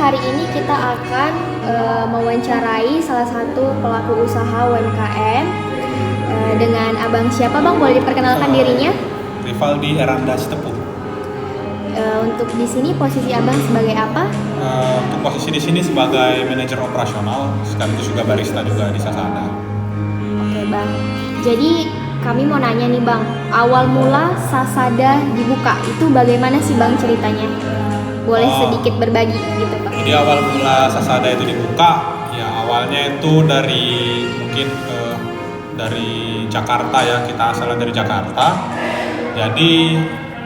hari ini kita akan mewawancarai salah satu pelaku usaha UMKM dengan abang siapa bang? Boleh diperkenalkan dirinya? Rivaldi Eranda Sitepu. Untuk di sini posisi abang sebagai apa? Untuk posisi di sini sebagai manajer operasional, sekaligus juga barista juga di Sasada. Oke bang. Jadi kami mau nanya nih bang, awal mula Sasada dibuka itu bagaimana sih bang ceritanya? Boleh sedikit berbagi gitu bang? Jadi awal mula Sasada itu dibuka, ya awalnya itu dari mungkin dari Jakarta ya, kita asalnya dari Jakarta. Jadi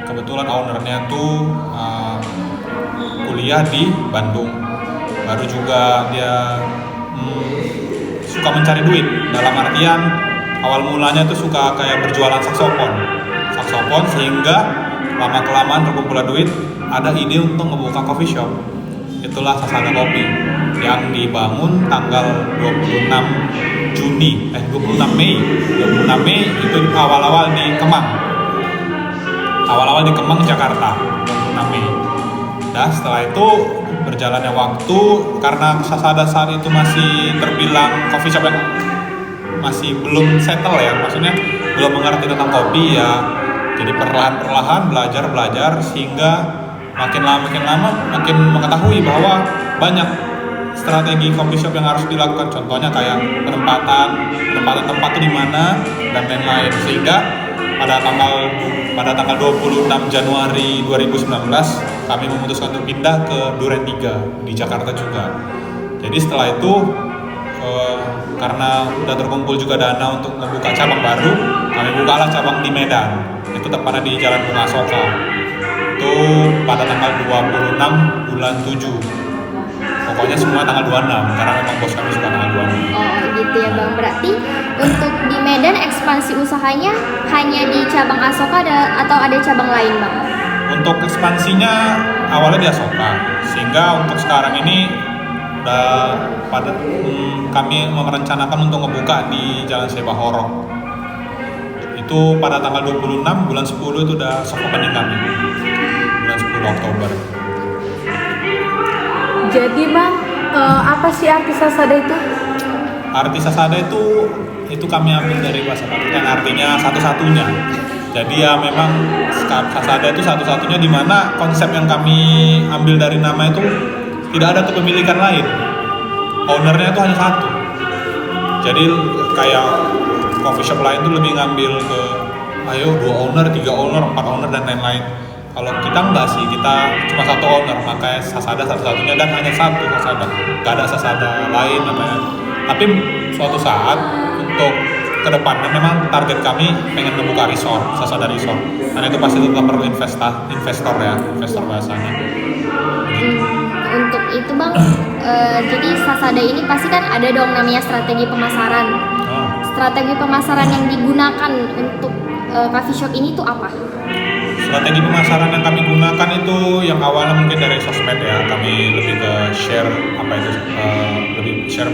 kebetulan ownernya tuh kuliah di Bandung. Baru juga dia suka mencari duit. Dalam artian awal mulanya tuh suka kayak berjualan saksofon sehingga lama-kelamaan terkumpul duit, ada ide untuk membuka coffee shop. Itulah Sasada Kopi yang dibangun tanggal 26 Mei itu awal-awal di Kemang, Jakarta, 26 Mei. Nah setelah itu berjalannya waktu, karena Sasada saat itu masih terbilang coffee shop yang masih belum settle ya, maksudnya belum mengerti tentang kopi ya. Jadi perlahan-perlahan belajar sehingga makin lama makin mengetahui bahwa banyak strategi coffee shop yang harus dilakukan. Contohnya kayak penempatan tempat itu di mana dan lain-lain. Sehingga pada tanggal 26 Januari 2019 kami memutuskan untuk pindah ke Duren 3 di Jakarta juga. Jadi setelah itu karena udah terkumpul juga dana untuk membuka cabang baru, kami bukalah cabang di Medan. Itu tepatnya di Jalan Bunga Soka. Itu pada tanggal 26 bulan 7. Pokoknya semua tanggal 26 karena memang bos kami suka tanggal 26. Oh gitu ya bang. Berarti untuk di Medan ekspansi usahanya hanya di cabang Asoka atau ada cabang lain bang? Untuk ekspansinya awalnya di Asoka, sehingga untuk sekarang ini kami merencanakan untuk ngebuka di Jalan Sebahorok. Itu pada tanggal 26 bulan 10 itu udah soft opening kami. Bulan 10 Oktober. Jadi bang, apa sih arti Sasada itu? Arti Sasada itu kami ambil dari bahasa Batak yang artinya satu-satunya. Jadi ya memang Sasada itu satu-satunya, di mana konsep yang kami ambil dari nama itu tidak ada kepemilikan lain. Ownernya itu hanya satu. Jadi kayak coffee shop lain tuh lebih ngambil ke 2 owner, 3 owner, 4 owner dan lain-lain. Kalau kita enggak sih, kita cuma satu owner, makanya Sasada satu-satunya dan hanya satu Sasada. Gak ada Sasada lain namanya. Tapi suatu saat untuk kedepannya memang target kami pengen membuka resort, Sasada Resort. Karena itu pasti tetap perlu investor bahasanya. Untuk itu bang, jadi Sasada ini pasti kan ada dong namanya strategi pemasaran. Strategi pemasaran yang digunakan untuk coffee shop ini tuh apa? Strategi pemasaran yang kami gunakan itu yang awalnya mungkin dari sosmed ya, kami lebih ke share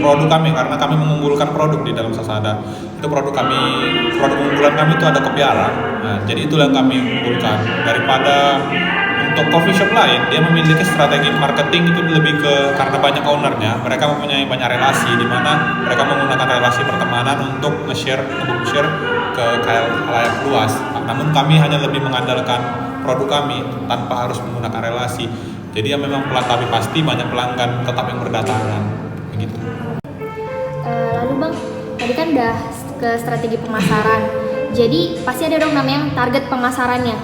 produk kami, karena kami mengunggulkan produk di dalam Sasada. Itu produk unggulan kami itu ada kopi Arang. Nah, jadi itulah yang kami unggulkan. Daripada untuk coffee shop lain, dia memiliki strategi marketing itu lebih ke, karena banyak ownernya, mereka mempunyai banyak relasi, di mana mereka menggunakan relasi pertemanan untuk nge-share ke khalayak luas. Namun kami hanya lebih mengandalkan produk kami tanpa harus menggunakan relasi. Jadi ya memang tapi pasti banyak pelanggan tetap yang berdatangan begitu. Lalu bang, tadi kan udah ke strategi pemasaran. Jadi pasti ada dong namanya target pemasarannya.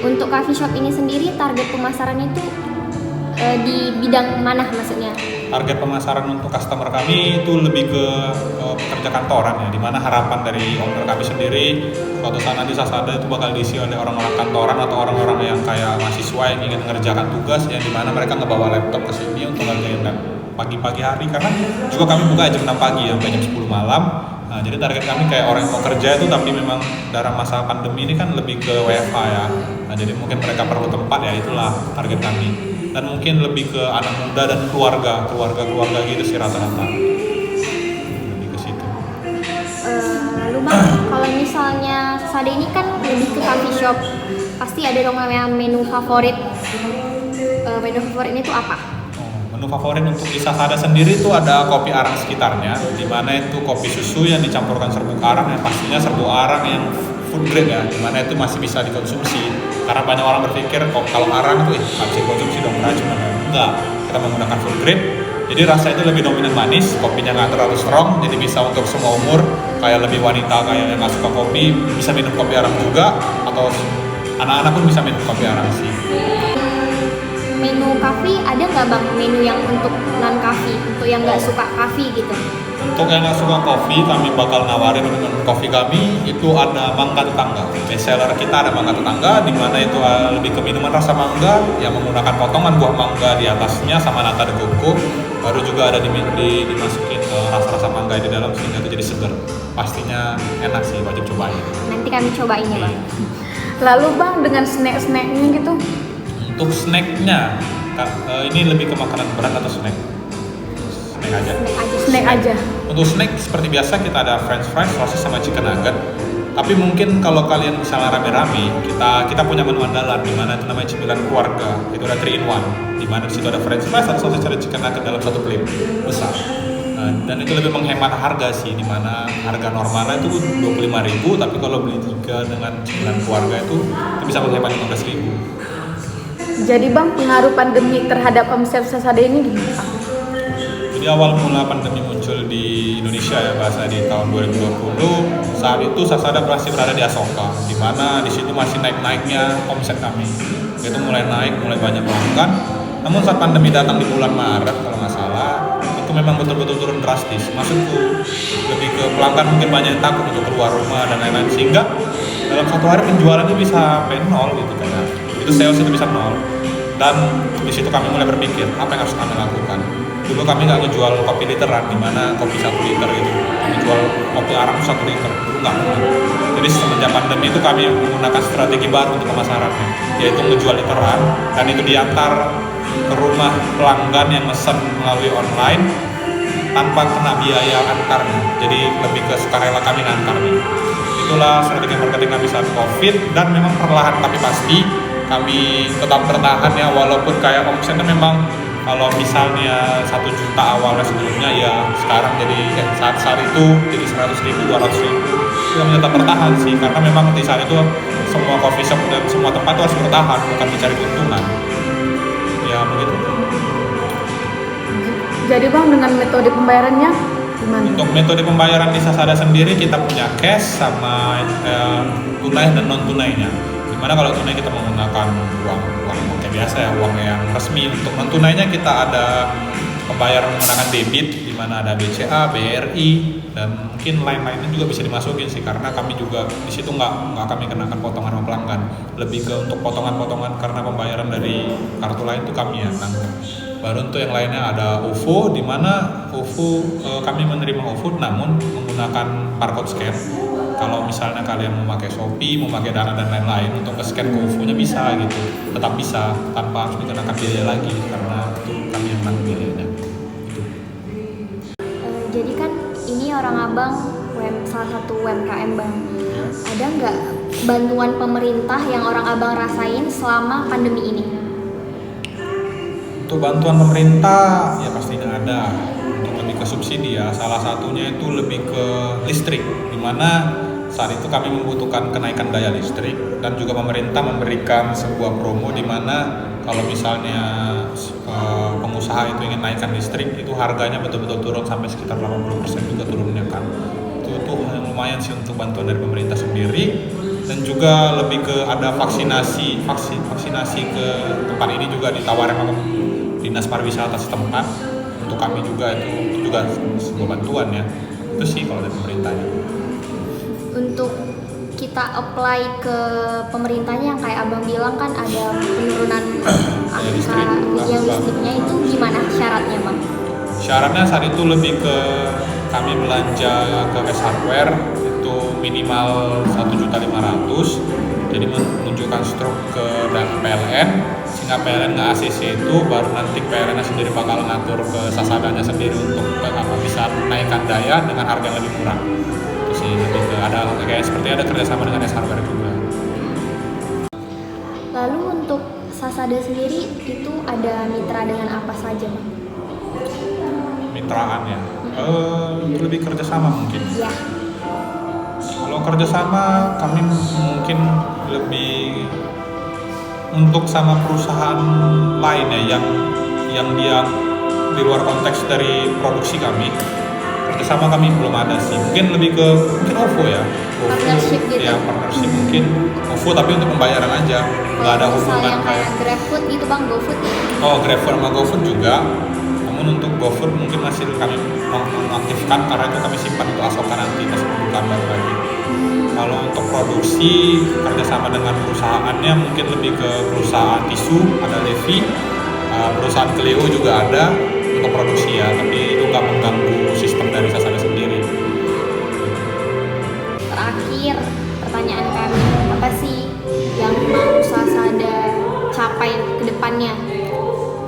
Untuk coffee shop ini sendiri target pemasarannya itu di bidang mana maksudnya? Target pemasaran untuk customer kami itu lebih ke pekerja kantoran ya, dimana harapan dari owner kami sendiri suatu saat nanti Sasada itu bakal diisi oleh orang-orang kantoran atau orang-orang yang kayak mahasiswa yang ingin mengerjakan tugas, yang dimana mereka ngebawa laptop ke sini untuk ngerjain pagi-pagi hari, karena juga kami buka jam 6 pagi sampai jam 10 malam. Nah, jadi target kami kayak orang yang mau kerja itu, tapi memang dalam masa pandemi ini kan lebih ke WFH ya. Nah, jadi mungkin mereka perlu tempat ya, itulah target kami. Dan mungkin lebih ke anak muda dan keluarga gitu sih rata-rata. Lebih ke situ. Lalu bang, kalau misalnya Sasada ini kan lebih ke coffee shop, pasti ada dong namanya menu favorit. Menu favorit ini tuh apa? Menu Menu favorit untuk di Sasada sendiri itu ada kopi arang sekitarnya, di mana itu kopi susu yang dicampurkan serbuk arang, yang pastinya serbuk arang yang food grade ya, di mana itu masih bisa dikonsumsi. Karena banyak orang berpikir kalau arang itu nggak bisa dikonsumsi dong, beracun. Enggak, kita menggunakan food grade. Jadi rasa itu lebih dominan manis, kopinya nggak terlalu strong, jadi bisa untuk semua umur, kayak lebih wanita kayak yang nggak suka kopi bisa minum kopi arang juga, atau anak-anak pun bisa minum kopi arang sih. Menu coffee ada nggak bang? Menu yang untuk non coffee, untuk yang nggak suka coffee gitu? Untuk yang nggak suka kopi, kami bakal nawarin minuman kopi kami itu ada mangga tetangga. Best seller kita ada mangga tetangga, di mana itu lebih ke minuman rasa mangga yang menggunakan potongan buah mangga di atasnya sama nata de coco. Baru juga ada dimasukin rasa-rasa mangga di dalam sehingga itu jadi seger. Pastinya enak sih, wajib cobain. Nanti kami cobain ya bang. Lalu bang, dengan snack-snacknya gitu? Untuk snacknya, ini lebih ke makanan berat atau snack? Snack aja. Snack aja. Untuk snack seperti biasa kita ada french fries, sosis sama chicken nugget. Tapi mungkin kalau kalian misalnya rame-rame, kita punya menu andalan di mana itu namanya cemilan keluarga. Itu ada 3 in 1, di mana di situ ada french fries, ada sosis, ada chicken nugget dalam satu plate besar. Dan itu lebih menghemat harga sih, di mana harga normalnya itu 25.000, tapi kalau beli 3 dengan cemilan keluarga itu bisa menghemat 15.000. Jadi bang, pengaruh pandemi terhadap omset Sasada ini gimana? Jadi awal mula pandemi muncul di Indonesia ya, bahasa di tahun 2020, saat itu Sasada masih berada di Asoka, di mana di situ masih naik-naiknya omset kami. Itu mulai naik, mulai banyak pelanggan. Namun saat pandemi datang di bulan Maret kalau nggak salah, itu memang betul-betul turun drastis. Maksudku lebih ke pelanggan mungkin banyak yang takut untuk keluar rumah dan lain-lain, sehingga dalam satu hari penjualannya bisa nol gitu kayak. Itu sales itu bisa nol. Dan di situ kami mulai berpikir apa yang harus kami lakukan. Dulu kami nggak ngejual kopi literan, di mana kopi 1 liter gitu. Kami jual kopi arang 1 liter, nggak pernah. Jadi semenjak pandemi itu kami menggunakan strategi baru untuk pemasarannya, yaitu ngejual literan, dan itu diantar ke rumah pelanggan yang mesen melalui online tanpa kena biaya antarnya. Jadi lebih ke sukarela kami ngantarnya. Itulah strategi marketing kami saat COVID, dan memang perlahan tapi pasti kami tetap bertahan ya, walaupun kayak omsetnya memang kalau misalnya 1 juta awalnya sebelumnya ya sekarang jadi saat itu jadi 100.000, 200.000. Kami tetap bertahan sih, karena memang di saat itu semua coffee shop dan semua tempat itu harus bertahan, bukan mencari keuntungan. Ya begitu. Jadi bang, dengan metode pembayarannya gimana? Untuk metode pembayaran di Sasada sendiri kita punya cash sama tunai dan non tunainya. Dimana kalau tunai kita menggunakan uang kayak biasa ya, uang yang resmi. Untuk non tunainya kita ada pembayaran menggunakan debit, di mana ada BCA, BRI, dan mungkin lain-lainnya juga bisa dimasukin sih, karena kami juga di situ nggak kami kenakan potongan sama pelanggan. Lebih ke untuk potongan-potongan karena pembayaran dari kartu lain itu kami yang nanggung. Baru untuk yang lainnya ada OVO, di mana OVO kami menerima OVO namun menggunakan barcode scan. Kalau misalnya kalian mau pakai Shopee, mau pakai Dana dan lain-lain, untuk nge-scan ke OVO-nya bisa gitu, tetap bisa tanpa harus dikenakan biaya lagi, karena itu kami yang nanggung biayanya. Gitu. Jadi kan ini orang abang salah satu UMKM bang. Ada nggak bantuan pemerintah yang orang abang rasain selama pandemi ini? Untuk bantuan pemerintah ya pastinya ada, untuk lebih ke subsidi ya. Salah satunya itu lebih ke listrik, di mana saat itu kami membutuhkan kenaikan daya listrik, dan juga pemerintah memberikan sebuah promo di mana kalau misalnya pengusaha itu ingin naikkan listrik, itu harganya betul-betul turun sampai sekitar 80% juga turunnya kan. Itu yang lumayan sih untuk bantuan dari pemerintah sendiri. Dan juga lebih ke ada vaksinasi ke tempat ini juga ditawarin oleh Dinas Pariwisata setempat. Untuk kami juga itu juga sebuah bantuan ya. Itu sih kalau dari pemerintahnya. Untuk kita apply ke pemerintahnya yang kayak abang bilang kan ada penurunan angka yang listriknya, itu gimana syaratnya bang? Syaratnya saat itu lebih ke kami belanja ke S Hardware itu minimal 1.500.000, jadi menunjukkan struk ke PLN, sehingga PLN nggak ACC itu baru nanti PLN sendiri bakal ngatur ke Sasadanya sendiri untuk bisa menaikkan daya dengan harga yang lebih murah. Itu sih lebih ke ada kayak seperti ada kerjasama dengan S Hardware juga. Lalu untuk Sasada sendiri itu ada mitra dengan apa saja bang? mitraannya. Lebih kerjasama mungkin. Ya. Kalau kerjasama kami mungkin lebih untuk sama perusahaan lain ya yang dia di luar konteks dari produksi kami. Kerjasama kami belum ada sih. Mungkin lebih ke mungkin OVO ya. OVO, Partnership gitu. ya partnership mungkin OVO tapi untuk pembayaran aja. Nggak ada hubungan Misalnya kayak GrabFood gitu bang, GoFood ya. Oh, GrabFood sama GoFood juga. Namun untuk GoFood mungkin masih kami mengaktifkan karena itu kami simpan untuk asokan nanti pas pembukaan baru lagi. Kalau untuk produksi kerjasama dengan perusahaannya mungkin lebih ke perusahaan tisu, ada Levi, perusahaan Clio juga ada untuk produksi ya, tapi itu nggak mengganggu sistem dari Sasada sendiri. Terakhir pertanyaan kami, apa sih yang mau Sasada capai ke depannya?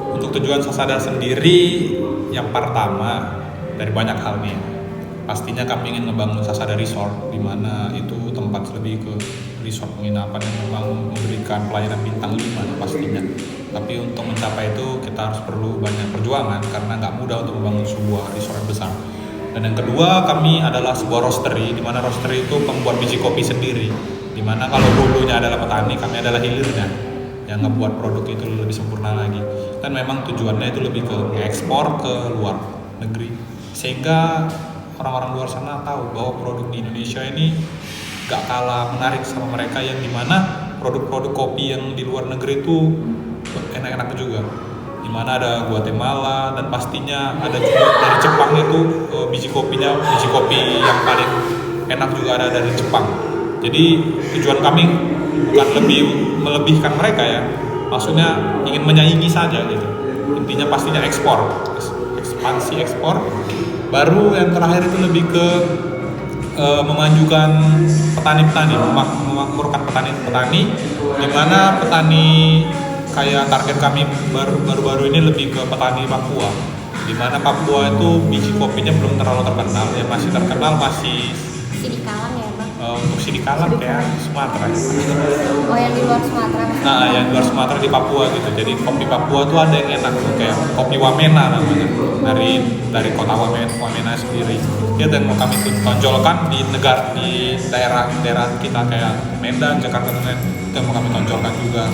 Untuk tujuan Sasada sendiri yang pertama dari banyak hal nih. Pastinya kami ingin ngebangun Sasada Resort di mana itu tempat lebih ke resort penginapan yang memang memberikan pelayanan bintang 5 pastinya. Tapi untuk mencapai itu kita harus perlu banyak perjuangan karena nggak mudah untuk membangun sebuah resort yang besar. Dan yang kedua kami adalah sebuah roastery di mana roastery itu pembuat biji kopi sendiri. Di mana kalau hulunya adalah petani, kami adalah hilirnya yang ngebuat produk itu lebih sempurna lagi. Dan memang tujuannya itu lebih ke ekspor ke luar negeri sehingga orang-orang luar sana tahu bahwa produk di Indonesia ini gak kalah menarik sama mereka yang dimana produk-produk kopi yang di luar negeri itu enak-enak juga, dimana ada Guatemala dan pastinya ada juga dari Jepang itu biji kopi yang paling enak juga ada dari Jepang. Jadi tujuan kami bukan lebih melebihkan mereka ya, maksudnya ingin menyaingi saja gitu. Intinya pastinya ekspor, ekspansi ekspor. Baru yang terakhir itu lebih ke memajukan petani-petani, memakmurkan petani-petani, di mana petani kayak target kami baru-baru ini lebih ke petani Papua, di mana Papua itu biji kopinya belum terlalu terkenal, ya masih terkenal Sidikalang ya bang? untuk Sidikalang kayak Sumatera. Oh yang di luar Sumatera? Nah, yang di luar Sumatera di Papua gitu. Jadi kopi Papua tuh ada yang enak tuh kayak kopi Wamena namanya. Dari kota Wamena sendiri. Itu yang mau kami tonjolkan di daerah kita kayak Medan, Jakarta dan itu yang mau kami tonjolkan juga.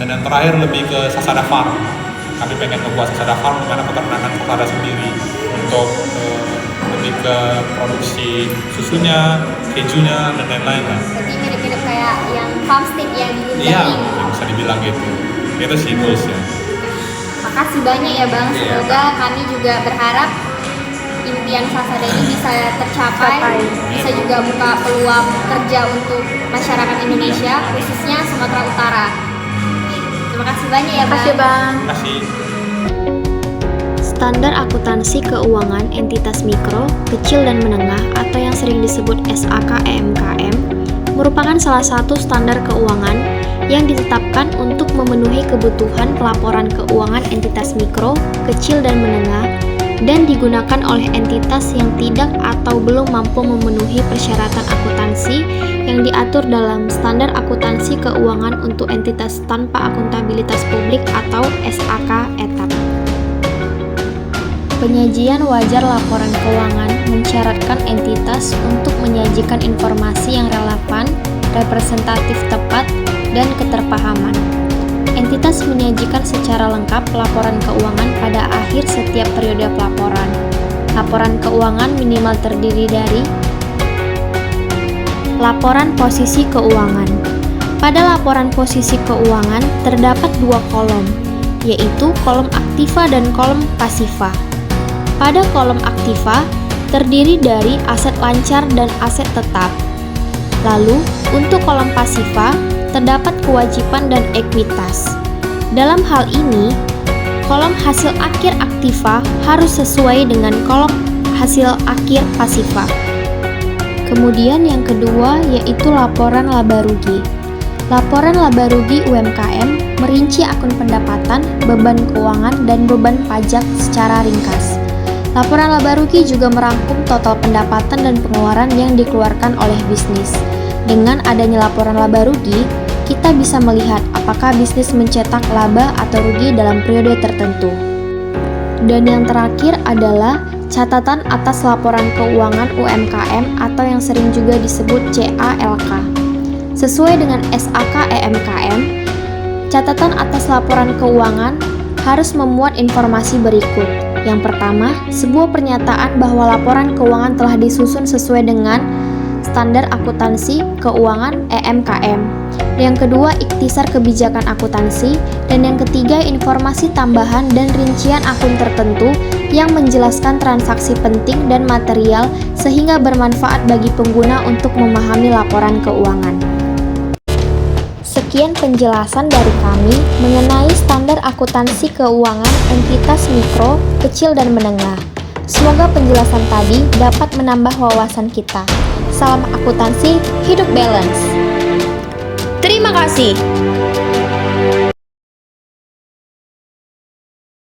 Dan yang terakhir lebih ke Sasada Farm. Kami pengen membuat Sasada Farm di mana peternakan Sasada sendiri untuk lebih ke produksi susunya, kejunya dan lain-lain lah. Jadi mirip-mirip kayak yang farmstead ya di Gunung Iya, Jati. bisa dibilang gitu. Itu sih goalsnya. Makasih banyak ya bang, semoga kami juga berharap impian Sasada ini bisa tercapai, bisa juga buka peluang kerja untuk masyarakat Indonesia, khususnya Sumatera Utara. Terima kasih banyak ya bang. Terima kasih bang. Terima kasih. Standar akuntansi keuangan entitas mikro, kecil dan menengah atau yang sering disebut SAK EMKM merupakan salah satu standar keuangan yang ditetapkan untuk memenuhi kebutuhan pelaporan keuangan entitas mikro, kecil dan menengah dan digunakan oleh entitas yang tidak atau belum mampu memenuhi persyaratan akuntansi yang diatur dalam Standar Akuntansi Keuangan untuk Entitas Tanpa Akuntabilitas Publik atau SAK ETAP. Penyajian wajar laporan keuangan mensyaratkan entitas untuk menyajikan informasi yang relevan, representatif tepat, dan keterpahaman. Entitas menyajikan secara lengkap laporan keuangan pada akhir setiap periode pelaporan. Laporan keuangan minimal terdiri dari laporan posisi keuangan. Pada laporan posisi keuangan terdapat dua kolom, yaitu kolom aktiva dan kolom pasiva. Pada kolom aktiva terdiri dari aset lancar dan aset tetap. Lalu, untuk kolom pasiva terdapat kewajiban dan ekuitas. Dalam hal ini, kolom hasil akhir aktiva harus sesuai dengan kolom hasil akhir pasiva. Kemudian yang kedua yaitu laporan laba rugi. Laporan laba rugi UMKM merinci akun pendapatan, beban keuangan, dan beban pajak secara ringkas. Laporan laba rugi juga merangkum total pendapatan dan pengeluaran yang dikeluarkan oleh bisnis. Dengan adanya laporan laba rugi, kita bisa melihat apakah bisnis mencetak laba atau rugi dalam periode tertentu. Dan yang terakhir adalah catatan atas laporan keuangan UMKM atau yang sering juga disebut CALK. Sesuai dengan SAK EMKM, catatan atas laporan keuangan harus memuat informasi berikut. Yang pertama, sebuah pernyataan bahwa laporan keuangan telah disusun sesuai dengan standar akuntansi keuangan EMKM. Yang kedua, ikhtisar kebijakan akuntansi. Dan yang ketiga, informasi tambahan dan rincian akun tertentu yang menjelaskan transaksi penting dan material sehingga bermanfaat bagi pengguna untuk memahami laporan keuangan. Sekian penjelasan dari kami mengenai standar akuntansi keuangan entitas mikro, kecil, dan menengah. Semoga penjelasan tadi dapat menambah wawasan kita. Salam akuntansi, hidup balance. Terima kasih.